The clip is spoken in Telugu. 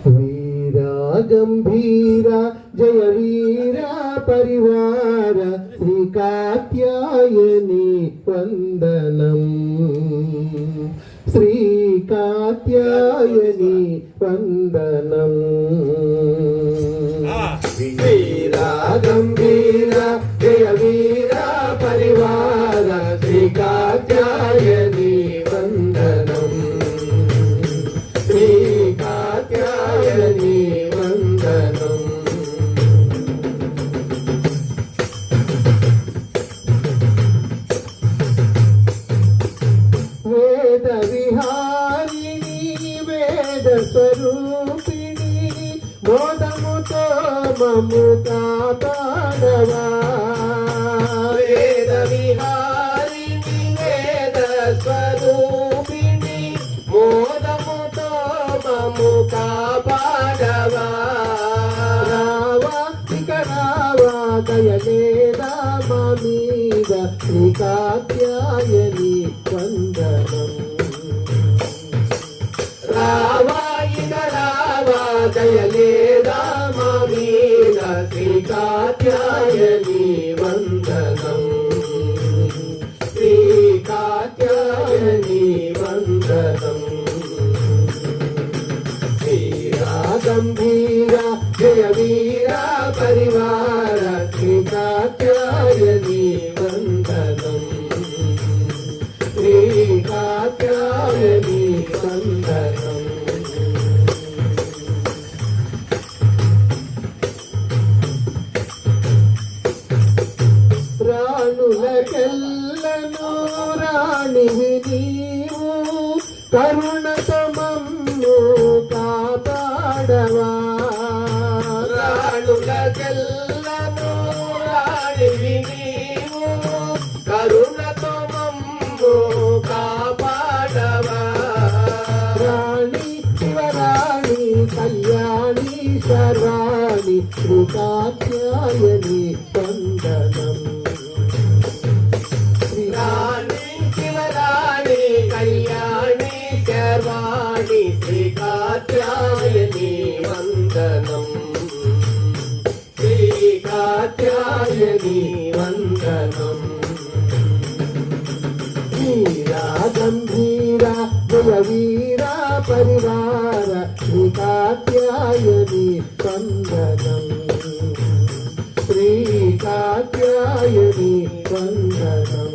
వీరా గంభీర జయ వీరా పరివార శ్రీ కాత్యాయని వందనం శ్రీ కాత్యాయని వందనం వీరా గంభీర జయ వీరా పరివార శ్రీ కాత్యాయని వందనం శ్రీ కాత్యాయని వందనం వేద విహారిణి వేద స్వరూపిణి మోదముతో మము కాపాడవా వేద విహారిణి వేద స్వరూపిణి మోదముతో మము కాపాడవా రావా ఇక రావా దయలేదా మా మీద శ్రీ కాత్యాయని వందనం రావా ఇక రావా దయలేదా మా మీద శ్రీ కాత్యాయని వందనం శ్రీ కాత్యాయని వందనం వీరా గంభీర జయ వీరా పరివార శ్రీ కాత్యాయని వందనం శ్రీ కాత్యాయని వందనం రాణులకెల్లను రాణివి నీవు కరుణతో మమ్ము కాపాడవా రాణులకెల్లను రాణివి నీవు కరుణతో మమ్ము కాపాడవా రాణి శివరాణి కళ్యాణి శర్వాణి శ్రీ కాత్యాయని వందనం రాణి శివరాణి కళ్యాణి శర్వాణి శ్రీ కాత్యాయని వందనం శ్రీ కాత్యాయని వందనం వీరా గంభీర జయ వీరా పరివార శ్రీ కాత్యాయని వందనం శ్రీ కాత్యాయని వందనం